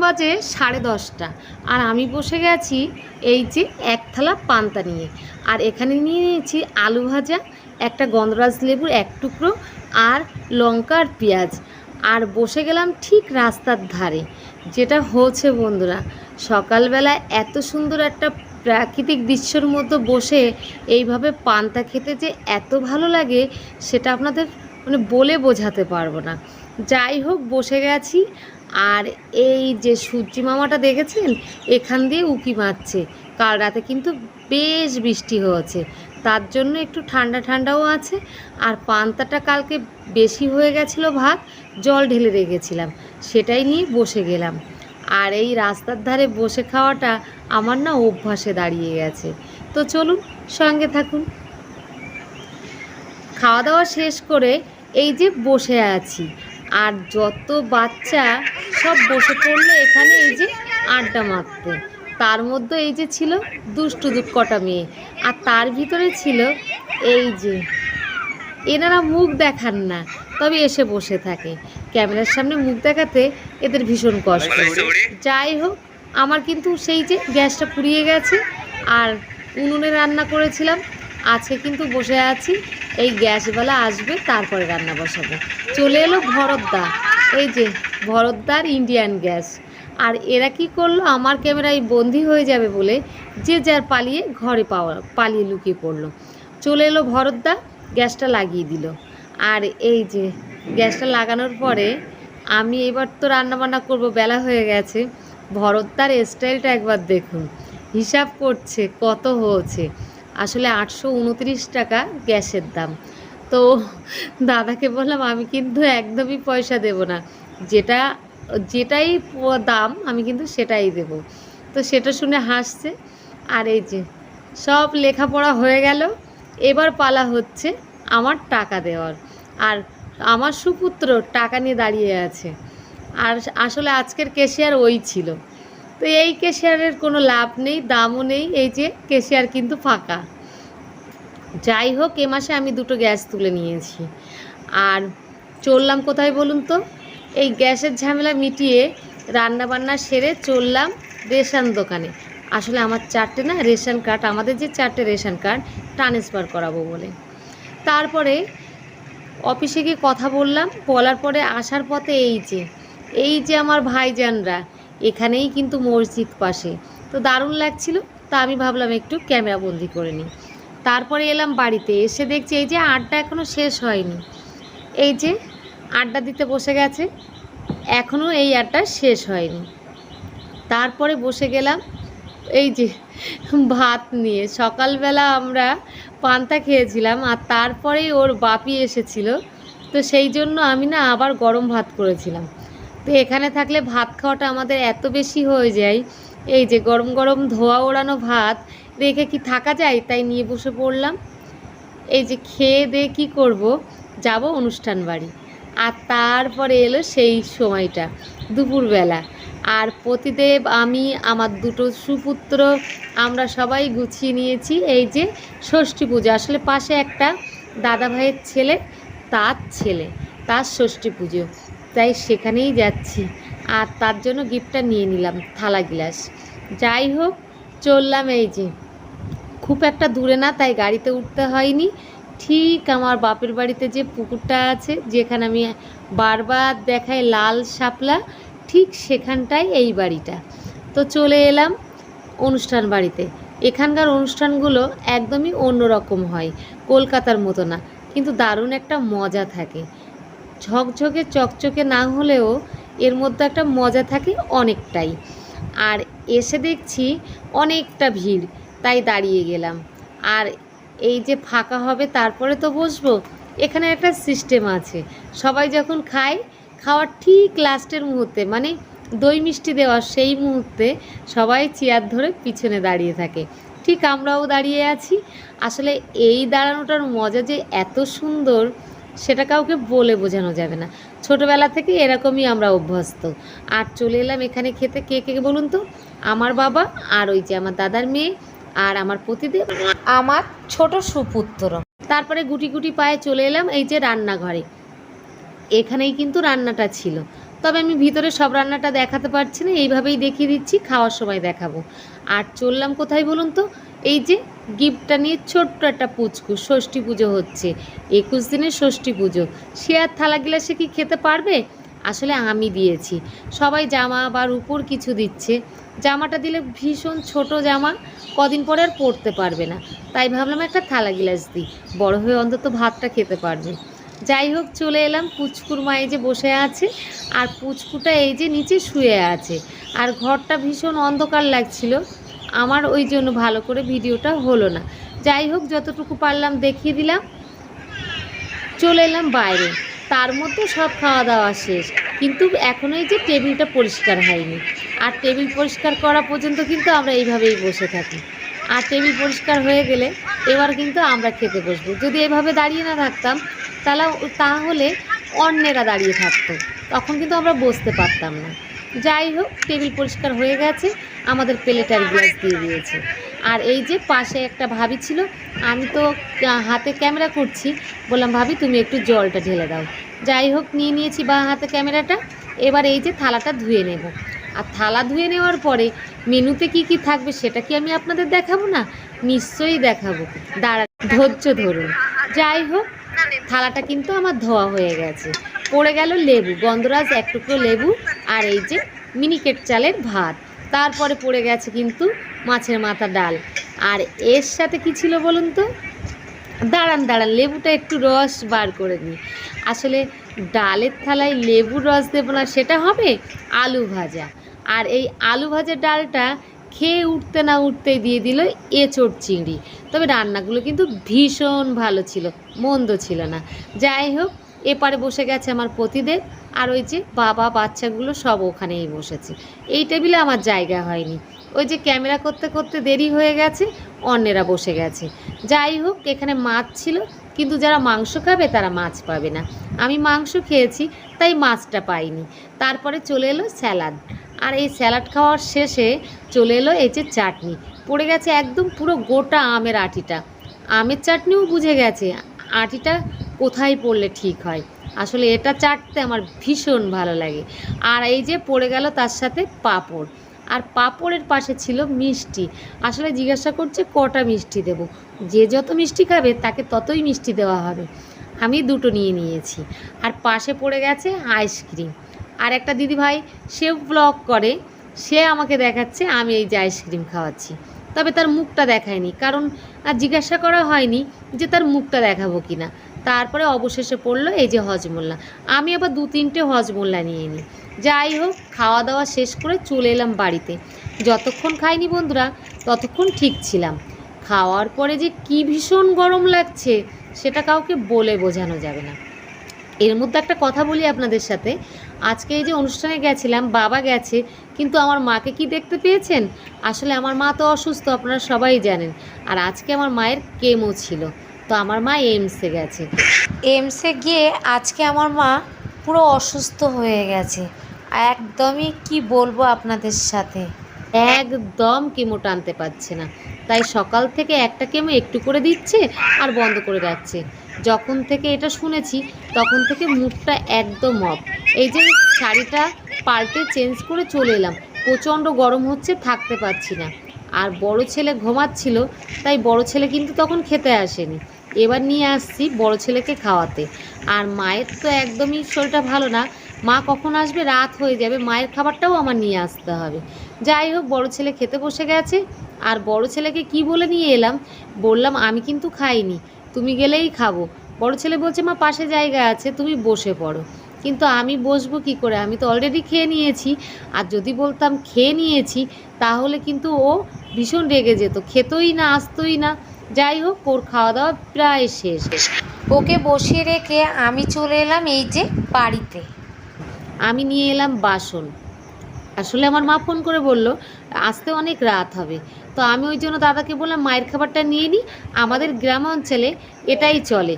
বাজে 10:30 আর আমি বসে গেছি এই যে এক থালা পান্তা নিয়ে। আর এখানে নিয়ে নিয়েছি আলু ভাজা, একটা গন্ধরাজ লেবুর এক টুকরো, আর লঙ্কা আর পেঁয়াজ। আর বসে গেলাম ঠিক রাস্তার ধারে। যেটা হচ্ছে বন্ধুরা, সকালবেলা এত সুন্দর একটা প্রাকৃতিক দৃশ্যের মধ্যে বসে এইভাবে পান্তা খেতে যে এত ভালো লাগে সেটা আপনাদের মানে বলে বোঝাতে পারবো না। যাই হোক, বসে গেছি। আর এই যে সূর্যি মামাটা দেখেছেন, এখান দিয়ে উঁকি মারছে। কাল রাতে কিন্তু বেশ বৃষ্টি হয়েছে, তার জন্য একটু ঠান্ডা ঠান্ডাও আছে। আর পান্তাটা কালকে বেশি হয়ে গেছিলো, ভাত জল ঢেলে রেখেছিলাম, সেটাই নিয়ে বসে গেলাম। আর এই রাস্তার ধারে বসে খাওয়াটা আমার না অভ্যাসে দাঁড়িয়ে গেছে। তো চলুন, সঙ্গে থাকুন। খাওয়া দাওয়া শেষ করে এই যে বসে আছি, আর যত বাচ্চা সব বসে পড়লো এখানে এই যে আড্ডা মারতে। তার মধ্যে এই যে ছিল দুষ্টু কটা মেয়ে, আর তার ভিতরে ছিল এই যে এনারা মুখ দেখান না, তবে এসে বসে থাকে। ক্যামেরার সামনে মুখ দেখাতে এদের ভীষণ কষ্ট। যাই হোক, আমার কিন্তু সেই যে গ্যাসটা ফুরিয়ে গেছে, আর উনুনে রান্না করেছিলাম। আজকে কিন্তু বসে আছি, এই গ্যাসওয়ালা আসবে তারপরে রান্না বসাবো। চলে এলো ভরতদা, এই যে ভরতদার ইন্ডিয়ান গ্যাস। আর এরা কি করলো, আমার ক্যামেরায় বন্দি হয়ে যাবে বলে যে যার পালিয়ে ঘরে পালিয়ে লুকিয়ে পড়লো। চলে এলো ভরতদা, গ্যাসটা লাগিয়ে দিল। আর এই যে গ্যাসটা লাগানোর পরে আমি এবার তো রান্নাবান্না করব, বেলা হয়ে গেছে। ভরতদার স্টাইলটা একবার দেখুন, হিসাব করছে কত হয়েছে। আসলে 829 টাকা গ্যাসের দাম। তো দাদাকে বললাম আমি কিন্তু একদমই পয়সা দেব না, যেটাই দাম আমি কিন্তু সেটাই দেব। তো সেটা শুনে হাসছে। আর এই যে সব লেখাপড়া হয়ে গেল, এবার পালা হচ্ছে আমার টাকা দেওয়ার। আর আমার সুপুত্র টাকা নিয়ে দাঁড়িয়ে আছে। আর আসলে আজকের ক্যাশিয়ার ওই ছিল। তো এই ক্যাশিয়ারের কোনো লাভ নেই, দামও নেই, এই যে ক্যাশিয়ার কিন্তু ফাঁকা। যাই হোক, এ মাসে আমি 2টো গ্যাস তুলে নিয়েছি। আর চললাম কোথায় বলুন তো, এই গ্যাসের ঝামেলা মিটিয়ে রান্নাবান্না সেরে চললাম রেশন দোকানে। আসলে আমার 4টে না রেশন কার্ড, আমাদের যে 4টে রেশন কার্ড ট্রান্সফার করাবো বলে। তারপরে অফিসে গিয়ে কথা বলার পরে আসার পথে এই যে আমার ভাইজানরা এখানেই কিন্তু মসজিদ পাশে। তো দারুণ লাগছিল, তা আমি ভাবলাম একটু ক্যামেরা বন্দি করে নিই। তারপরে এলাম বাড়িতে, এসে দেখছি এই যে আড্ডা এখনও শেষ হয়নি। এই যে আড্ডা দিতে বসে গেছে, এখনও এই আড্ডা শেষ হয়নি। তারপরে বসে গেলাম এই যে ভাত নিয়ে। সকালবেলা আমরা পান্তা খেয়েছিলাম, আর তারপরেই ওর বাপি এসেছিল, তো সেই জন্য আমি না আবার গরম ভাত করেছিলাম। তো এখানে থাকলে ভাত খাওয়াটা আমাদের এত বেশি হয়ে যায়, এই যে গরম গরম ধোয়া ওড়ানো ভাত রেখে কি থাকা যায়, তাই নিয়ে বসে পড়লাম। এই যে খেয়ে দিয়ে কী করব, যাব অনুষ্ঠান বাড়ি। আর তারপরে এলো সেই সময়টা দুপুরবেলা। আর প্রতিদেব, আমি, আমার 2টো সুপুত্র, আমরা সবাই গুছিয়ে নিয়েছি এই যে ষষ্ঠী পুজো। আসলে পাশে একটা দাদা ভাইয়ের ছেলে, তার ষষ্ঠী পুজো, তাই সেখানেই যাচ্ছি। আর তার জন্য গিফটটা নিয়ে নিলাম, থালা গ্লাস। যাই হোক, চললাম। এই যে খুব একটা দূরে না, তাই গাড়িতে উঠতে হয়নি। ঠিক আমার বাপের বাড়িতে যে পুকুরটা আছে, যেখানে আমি বারবার দেখাই লাল শাপলা, ঠিক সেখানটাই এই বাড়িটা। তো চলে এলাম অনুষ্ঠান বাড়িতে। এখানকার অনুষ্ঠানগুলো একদমই অন্যরকম হয়, কলকাতার মতো না, কিন্তু দারুণ একটা মজা থাকে। ঝকঝকে চকচকে না হলেও এর মধ্যে একটা মজা থাকে অনেকটাই। আর এসে দেখছি অনেকটা ভিড়, তাই দাঁড়িয়ে গেলাম। আর এই যে ফাঁকা হবে তারপরে তো বসবো। এখানে একটা সিস্টেম আছে, সবাই যখন খাওয়ার ঠিক লাস্টের মুহূর্তে, মানে দই মিষ্টি দেওয়ার সেই মুহূর্তে সবাই চেয়ার ধরে পিছনে দাঁড়িয়ে থাকে, ঠিক আমরাও দাঁড়িয়ে আছি। আসলে এই দাঁড়ানোটার মজা যে এত সুন্দর, সেটা কাউকে বলে বোঝানো যাবে না। ছোটোবেলা থেকে এরকমই আমরা অভ্যস্ত। আর চলে এলাম এখানে খেতে। কে কে বলুন তো? আমার বাবা, আর ওই যে আমার দাদার মেয়ে, আর আমার প্রতিদেব, আমার ছোট সুপুত্র। তারপরে গুটি গুটি পায়ে চলে এলাম এই যে রান্নাঘরে। এখানেই কিন্তু রান্নাটা ছিল। তবে আমি ভিতরে সব রান্নাটা দেখাতে পারছি না, এইভাবেই দেখিয়ে দিচ্ছি, খাওয়ার সময় দেখাবো। আর চললাম কোথায় বলুন তো, এই যে গিফটটা নিয়ে ছোট্ট একটা পুচকু, ষষ্ঠী পুজো হচ্ছে, 21 দিনের ষষ্ঠী পুজো, সে আর থালা গ্লাসে কি খেতে পারবে? আসলে আমি দিয়েছি। সবাই জামা বা রুপোর কিছু দিচ্ছে, জামাটা দিলে ভীষণ ছোট জামা, কদিন পরে আর পরতে পারবে না, তাই ভাবলাম একটা থালা গ্লাস দিই, বড় হয়ে অন্তত ভাতটা খেতে পারবে। যাই হোক, চলে এলাম। পুচকুর মা এই যে বসে আছে, আর পুচকুটা এই যে নিচে শুয়ে আছে, আর ঘরটা ভীষণ অন্ধকার লাগছিল আমার, ওই জন্য ভালো করে ভিডিওটা হলো না। যাই হোক, যতটুকু পারলাম দেখিয়ে দিলাম। চলে এলাম বাইরে, তার মধ্যে সব খাওয়া দাওয়া শেষ, কিন্তু এখনও এই যে টেবিলটা পরিষ্কার হয়নি। আর টেবিল পরিষ্কার করা পর্যন্ত কিন্তু আমরা এইভাবেই বসে থাকি। আর টেবিল পরিষ্কার হয়ে গেলে এবার কিন্তু আমরা খেতে বসবো। যদি এভাবে দাঁড়িয়ে না থাকতাম তাহলে অন্যেরা দাঁড়িয়ে থাকতো, তখন কিন্তু আমরা বসতে পারতাম না। যাই হোক, টেবিল পরিষ্কার হয়ে গেছে, আমাদের প্লেট আর গ্লাস দিয়ে দিয়েছে। আর এই যে পাশে একটা ভাবি ছিল, আমি তো হাতে ক্যামেরা করছি, বললাম ভাবি তুমি একটু জলটা ঢেলে দাও। যাই হোক, নিয়ে নিয়েছি বা হাতে ক্যামেরাটা। এবার এই যে থালাটা ধুয়ে নেব, আর থালা ধুয়ে নেওয়ার পরে মেনুতে কি কি থাকবে সেটা কি আমি আপনাদের দেখাবো না? নিশ্চয়ই দেখাবো, ধৈর্য ধরুন। যাই হোক, থালাটা কিন্তু আমার ধোয়া হয়ে গেছে। পড়ে গেল লেবু, গন্ধরাজ এক টুকরো লেবু, আর এই যে মিনিকেট চালের ভাত। তারপরে পড়ে গেছে কিন্তু মাছের মাথা ডাল। আর এর সাথে কি ছিল বলুন তো? দাঁড়ান লেবুটা একটু রস বার করে নিই। আসলে ডালের থালায় লেবুর রস দেবো না, সেটা হবে আলু ভাজা। আর এই আলু ভাজার ডালটা খেয়ে উঠতে না উঠতেই দিয়ে দিল এঁচোড় চিংড়ি। তবে রান্নাগুলো কিন্তু ভীষণ ভালো ছিল, মন্দ ছিল না। যাই হোক, এপারে বসে গেছে আমার পতিদেব, আর ওই যে বাবা বাচ্চাগুলো সব ওখানেই বসেছে। এই টেবিলে আমার জায়গা হয়নি, ওই যে ক্যামেরা করতে করতে দেরি হয়ে গেছে, অন্যেরা বসে গেছে। যাই হোক, এখানে মাছ ছিল, কিন্তু যারা মাংস খাবে তারা মাছ পাবে না। আমি মাংস খেয়েছি, তাই মাছটা পাইনি। তারপরে চলে এলো স্যালাড, আর এই স্যালাড খাওয়ার শেষে চলে এলো এই যে চাটনি। পড়ে গেছে একদম পুরো গোটা আমের আটিটা। আমের চাটনিও বুঝে গেছে আটিটা কোথায় পড়লে ঠিক হয়। আসলে এটা চাটতে আমার ভীষণ ভালো লাগে। আর এই যে পড়ে গেল তার সাথে পাঁপড়, আর পাঁপড়ের পাশে ছিল মিষ্টি। আসলে জিজ্ঞাসা করছে কটা মিষ্টি দেব, যে যত মিষ্টি খাবে তাকে ততই মিষ্টি দেওয়া হবে। আমি দুটো নিয়ে নিয়েছি। আর পাশে পড়ে গেছে আইসক্রিম। আর একটা দিদিভাই, সেও ব্লগ করে, সে আমাকে দেখাচ্ছে আমি এই যে আইসক্রিম খাওয়াচ্ছি, তবে তার মুখটা দেখায়নি, কারণ আর জিজ্ঞাসা করা হয়নি যে তার মুখটা দেখাবো কি না। তারপরে অবশেষে পড়লো এই যে হজমোল্লা। আমি আবার 2-3টে হজমোল্লা নিয়ে নিই। যাই হোক, খাওয়া দাওয়া শেষ করে চলে এলাম বাড়িতে। যতক্ষণ খাইনি বন্ধুরা ততক্ষণ ঠিক ছিলাম। খাওয়ার পরে যে কি ভীষণ গরম লাগছে সেটা কাউকে বলে বোঝানো যাবে না। এর মধ্যে একটা কথা বলি আপনাদের সাথে, আজকে এই যে অনুষ্ঠানে গেছিলাম, বাবা গেছে, কিন্তু আমার মাকে কি দেখতে পেয়েছেন? আসলে আমার মা তো অসুস্থ, আপনারা সবাই জানেন। আর আজকে আমার মায়ের কেমো ছিল, তো আমার মা এইমসে গেছে। এইমসে গিয়ে আজকে আমার মা পুরো অসুস্থ হয়ে গেছে। একদমই কি বলবো আপনাদের সাথে, একদম কেমো টানতে পারছে না, তাই সকাল থেকে একটা কেমো একটু করে দিচ্ছে আর বন্ধ করে রাখছে। যখন থেকে এটা শুনেছি তখন থেকে মুখটা একদম অফ। এই যে শাড়িটা পাল্টে চেঞ্জ করে চলে এলাম, প্রচণ্ড গরম হচ্ছে, থাকতে পারছি না। আর বড় ছেলে ঘুমাচ্ছিল, তাই বড় ছেলে কিন্তু তখন খেতে আসেনি, এবার নিয়ে আসছি বড় ছেলেকে খাওয়াতে। আর মায়ের তো একদমই শরীরটা ভালো না, মা কখন আসবে, রাত হয়ে যাবে, মায়ের খাবারটাও আমার নিয়ে আসতে হবে। যাই হোক, বড় ছেলে খেতে বসে গেছে। আর বড় ছেলেকে কি বলে নিয়ে এলাম, বললাম আমি কিন্তু খাইনি, তুমি গেলেই খাবো। বড় ছেলে বলছে মা পাশে জায়গা আছে, তুমি বসে পড়ো। কিন্তু আমি বসবো কি করে, আমি তো অলরেডি খেয়ে নিয়েছি। আর যদি বলতাম খেয়ে নিয়েছি তাহলে কিন্তু ও ভীষণ রেগে যেত, খেতই না, আসতোই না। যাই হোক, ওর খাওয়া দাওয়া প্রায় শেষ। ওকে বসিয়ে রেখে আমি চলে এলাম এই যে বাড়িতে। আমি নিয়ে এলাম বাসন। আসলে আমার মা ফোন করে বলল আসতে অনেক রাত হবে, তো আমি ওই জন্য দাদাকে বললাম মায়ের খাবারটা নিয়ে নিই। আমাদের গ্রাম অঞ্চলে এটাই চলে,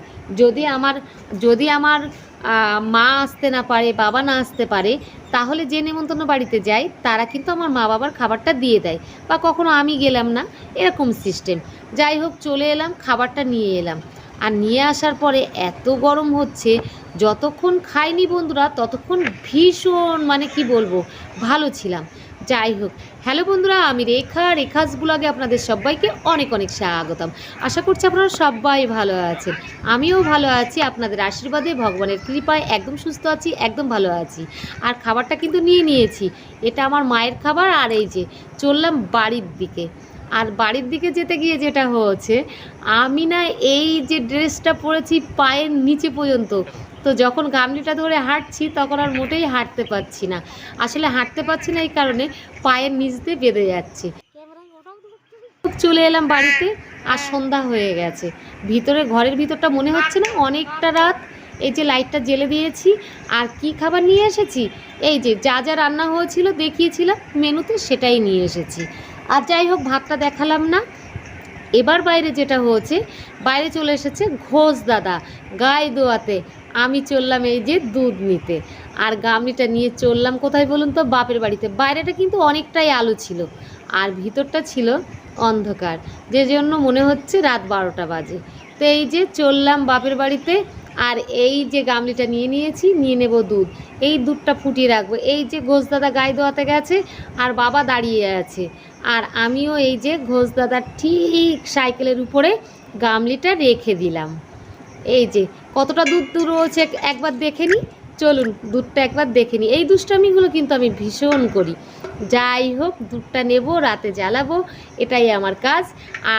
যদি আমার মা আসতে না পারে, বাবা না আসতে পারে, তাহলে যে নেমন্তন্ন বাড়িতে যায় তারা কিন্তু আমার মা বাবার খাবারটা দিয়ে দেয়, বা কখনো আমি গেলাম না, এরকম সিস্টেম। যাই হোক, চলে এলাম, খাবারটা নিয়ে এলাম। আর নিয়ে আসার পরে এত গরম হচ্ছে, যতক্ষণ খাইনি বন্ধুরা ততক্ষণ ভীষণ মানে কি বলবো ভালো ছিলাম। যাই হোক, হ্যালো বন্ধুরা, আমি রেখাস ব্লগে আপনাদের সবাইকে অনেক অনেক স্বাগতম। আশা করছি আপনারা সবাই ভালো আছেন, আমিও ভালো আছি। আপনাদের আশীর্বাদে, ভগবানের কৃপায় একদম সুস্থ আছি, একদম ভালো আছি। আর খাবারটা কিন্তু নিয়ে নিয়েছি, এটা আমার মায়ের খাবার। আর এই যে চললাম বাড়ির দিকে। আর বাড়ির দিকে যেতে গিয়ে যেটা হচ্ছে, আমি না এই যে ড্রেসটা পরেছি পায়ের নিচে পর্যন্ত, তো যখন গামলিটা ধরে হাঁটছি তখন আর মোটেই হাঁটতে পারছি না। আসলে হাঁটতে পারছি না এই কারণে পায়ের নিচ দিয়ে বেঁধে যাচ্ছে। চলে এলাম বাড়িতে, আর সন্ধ্যা হয়ে গেছে। ভিতরে ঘরের ভিতরটা মনে হচ্ছে না অনেকটা রাত। এই যে লাইটটা জ্বেলে দিয়েছি। আর কি খাবার নিয়ে এসেছি, এই যে যা যা রান্না হয়েছিল দেখিয়েছিলাম মেনুতে, সেটাই নিয়ে এসেছি। আর যাই হোক, ভাতটা দেখালাম না। এবার বাইরে যেটা হয়েছে, বাইরে চলে এসেছে ঘোষ দাদা গায়ে দোয়াতে। আমি চললাম এই যে দুধ নিতে। আর গামলিটা নিয়ে চললাম কোথায় বলুন তো, বাপের বাড়িতে। বাইরেটা কিন্তু অনেকটাই আলো ছিল আর ভিতরটা ছিল অন্ধকার, যে জন্য মনে হচ্ছে রাত 12টা বাজে। তো এই যে চললাম বাপের বাড়িতে। আর এই যে গামলিটা নিয়ে নিয়েছি, নিয়ে নেব দুধ। এই দুধটা ফুটিয়ে রাখবো। এই যে ঘোষ দাদা গায়ে দোয়াতে গেছে আর বাবা দাঁড়িয়ে আছে। আর আমিও এই যে ঘোষ দাদার ঠিক সাইকেলের উপরে গামলিটা রেখে দিলাম। এই যে কতটা দুধ রয়েছে একবার দেখে নিই। চলুন দুধটা একবার দেখে নিই। এই দুষ্টামিগুলো কিন্তু আমি ভীষণ করি। যাই হোক, দুধটা নেব, রাতে জ্বালাবো, এটাই আমার কাজ।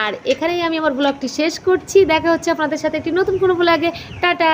আর এখানেই আমি আমার ব্লগটি শেষ করছি। দেখা হচ্ছে আপনাদের সাথে একটি নতুন কোনো ব্লগে। টাটা।